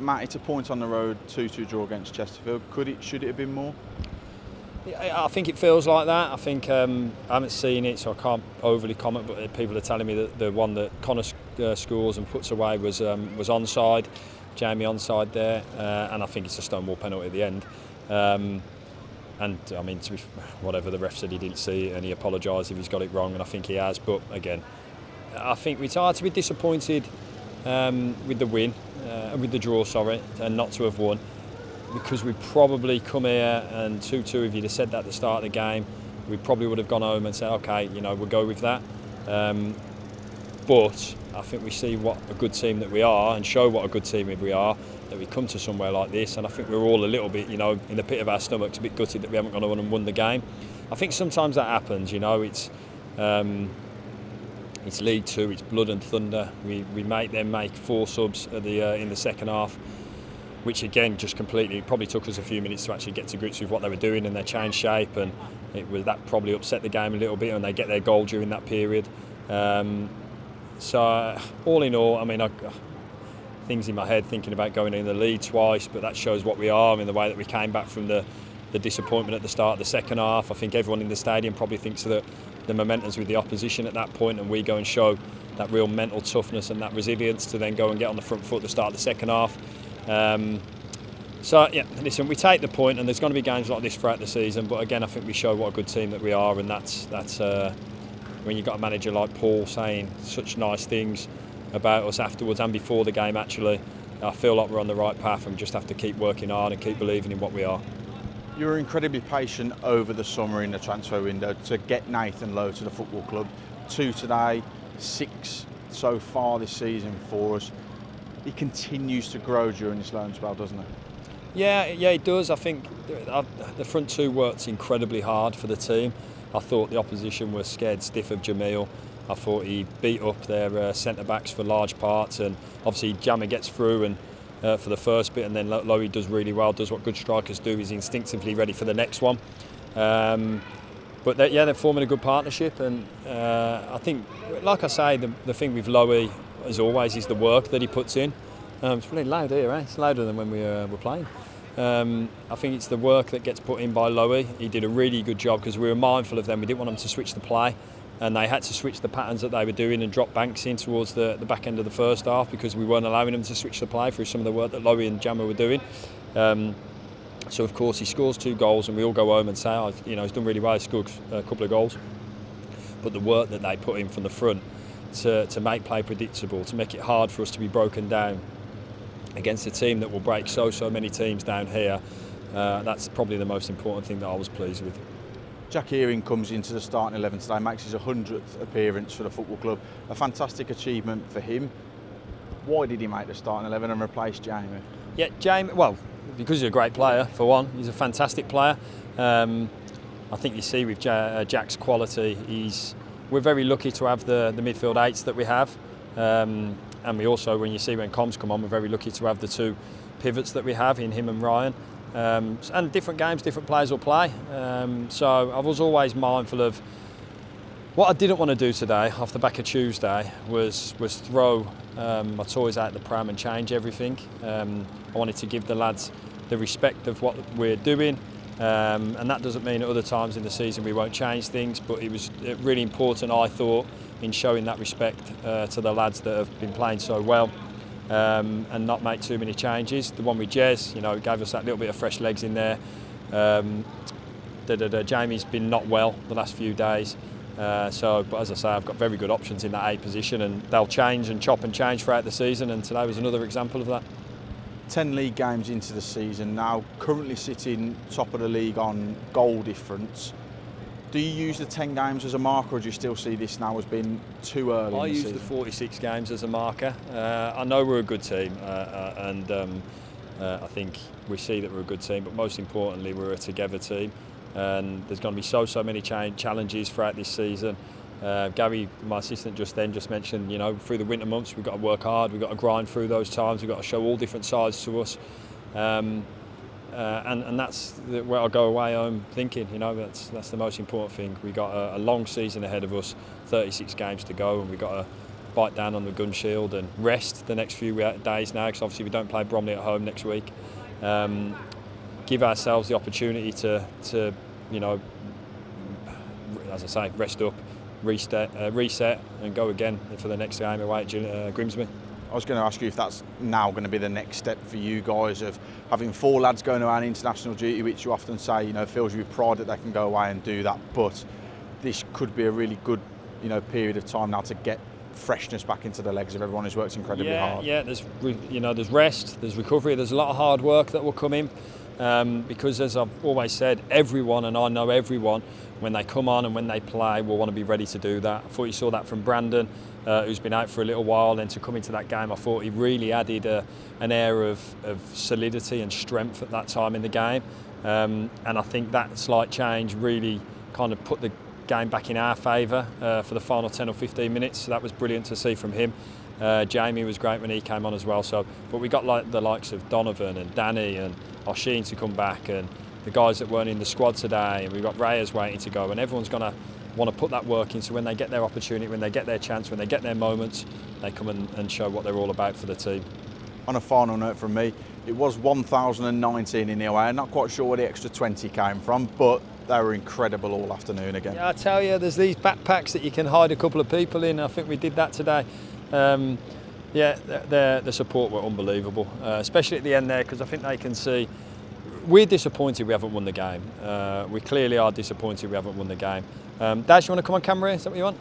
Matt, it's a point on the road, 2-2 draw against Chesterfield. Should it have been more? I think it feels like that. I think I haven't seen it, so I can't overly comment. But people are telling me that the one that Connor scores and puts away was onside, Jamie onside there, and I think it's a stonewall penalty at the end. And I mean, whatever the ref said, he didn't see it, and he apologised if he's got it wrong, and I think he has. But again, I think it's hard to be disappointed with the win, with the draw, and not to have won. Because we probably come here and 2-2, if you'd have said that at the start of the game, we probably would have gone home and said, okay, we'll go with that. But I think we see what a good team that we are and show what a good team we are, that we come to somewhere like this. And I think we're all a little bit, in the pit of our stomachs, a bit gutted that we haven't gone on and won the game. I think sometimes that happens, it's League Two, it's blood and thunder. We make them make 4 subs at in the second half, which again just completely probably took us a few minutes to actually get to grips with what they were doing, and they changed shape, and that probably upset the game a little bit, and they get their goal during that period. So all in all, I mean, things in my head thinking about going in the lead twice, but that shows what we are in the way that we came back from the disappointment at the start of the second half. I think everyone in the stadium probably thinks that the momentum's with the opposition at that point, and we go and show that real mental toughness and that resilience to then go and get on the front foot at the start of the second half. So yeah, listen, we take the point, and there's going to be games like this throughout the season. But again, I think we show what a good team that we are, and that's when you've got a manager like Paul saying such nice things about us afterwards and before the game. Actually, I feel like we're on the right path, and we just have to keep working hard and keep believing in what we are. You were incredibly patient over the summer in the transfer window to get Nathan Lowe to the football club. 2 today, 6 so far this season for us. He continues to grow during this loan spell, doesn't he? Yeah, it does. I think the front two worked incredibly hard for the team. I thought the opposition were scared stiff of Jamil. I thought he beat up their centre-backs for large parts, and obviously Jammer gets through and for the first bit, and then Lowe does really well, does what good strikers do, is instinctively ready for the next one. But they're forming a good partnership, and I think, like I say, the thing with Lowe, as always, is the work that he puts in. It's really loud here, eh? It's louder than when we were playing. I think it's the work that gets put in by Lowe. He did a really good job because we were mindful of them. We didn't want them to switch the play, and they had to switch the patterns that they were doing and drop Banks in towards the back end of the first half because we weren't allowing them to switch the play through some of the work that Lowe and Jammer were doing. So of course he scores 2 goals, and we all go home and say, he's done really well. He scored a couple of goals, but the work that they put in from the front to make play predictable, to make it hard for us to be broken down against a team that will break so many teams down here, that's probably the most important thing that I was pleased with. Jack Earing comes into the starting 11 today, makes his 100th appearance for the football club. A fantastic achievement for him. Why did he make the starting 11 and replace Jamie? Yeah, Jamie, well, because he's a great player, for one. He's a fantastic player. I think you see with Jack's quality, we're very lucky to have the midfield 8s that we have. And we also, when comms come on, we're very lucky to have the 2 pivots that we have in him and Ryan. And different games, different players will play. So I was always mindful of what I didn't want to do today, off the back of Tuesday, was throw my toys out the pram and change everything. I wanted to give the lads the respect of what we're doing. And that doesn't mean at other times in the season we won't change things, but it was really important, I thought, in showing that respect to the lads that have been playing so well, and not make too many changes. The one with Jez, gave us that little bit of fresh legs in there. Jamie's been not well the last few days, but as I say, I've got very good options in that 8 position, and they'll change and chop and change throughout the season, and today was another example of that. 10 league games into the season now, currently sitting top of the league on goal difference. Do you use the 10 games as a marker, or do you still see this now as being too early? I use the 46 games as a marker. I know we're a good team, and I think we see that we're a good team, but most importantly, we're a together team. And there's going to be so many challenges throughout this season. Gary, my assistant, just mentioned, through the winter months, we've got to work hard, we've got to grind through those times, we've got to show all different sides to us. And that's where I go away home thinking, that's the most important thing. We've got a long season ahead of us, 36 games to go, and we've got bite down on the gun shield and rest the next few days now, because obviously we don't play Bromley at home next week. Give ourselves the opportunity to you know, as I say, rest up, reset and go again for the next game away at Grimsby. I was going to ask you if that's now going to be the next step for you guys, of having 4 lads going away on international duty, which you often say, you know, fills you with pride that they can go away and do that. But this could be a really good, you know, period of time now to get freshness back into the legs of everyone who's worked incredibly hard. Yeah, there's rest, there's recovery, there's a lot of hard work that will come in. Because as I've always said, everyone, and I know everyone, when they come on and when they play, will want to be ready to do that. I thought you saw that from Brandon, who's been out for a little while, and to come into that game, I thought he really added an air of solidity and strength at that time in the game. And I think that slight change really kind of put the game back in our favour for the final 10 or 15 minutes. So that was brilliant to see from him. Jamie was great when he came on as well. But we got like the likes of Donovan and Danny and Oshin to come back, and the guys that weren't in the squad today, and we've got Reyes waiting to go, and everyone's going to want to put that work in, so when they get their opportunity, when they get their chance, when they get their moments, they come and show what they're all about for the team. On a final note from me, it was 1,019 in the away. I'm not quite sure where the extra 20 came from, but they were incredible all afternoon again. Yeah, I tell you, there's these backpacks that you can hide a couple of people in. I think we did that today. Yeah, the support were unbelievable, especially at the end there, because I think they can see we're disappointed we haven't won the game. We clearly are disappointed we haven't won the game. Daz, you want to come on camera? Is that what you want?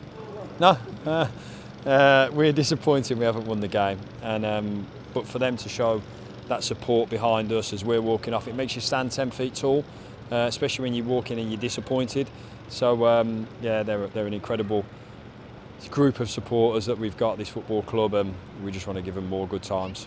No? We're disappointed we haven't won the game, and but for them to show that support behind us as we're walking off, it makes you stand 10 feet tall, especially when you walk in and you're disappointed. So yeah, they're an incredible group of supporters that we've got, this football club, and we just want to give them more good times.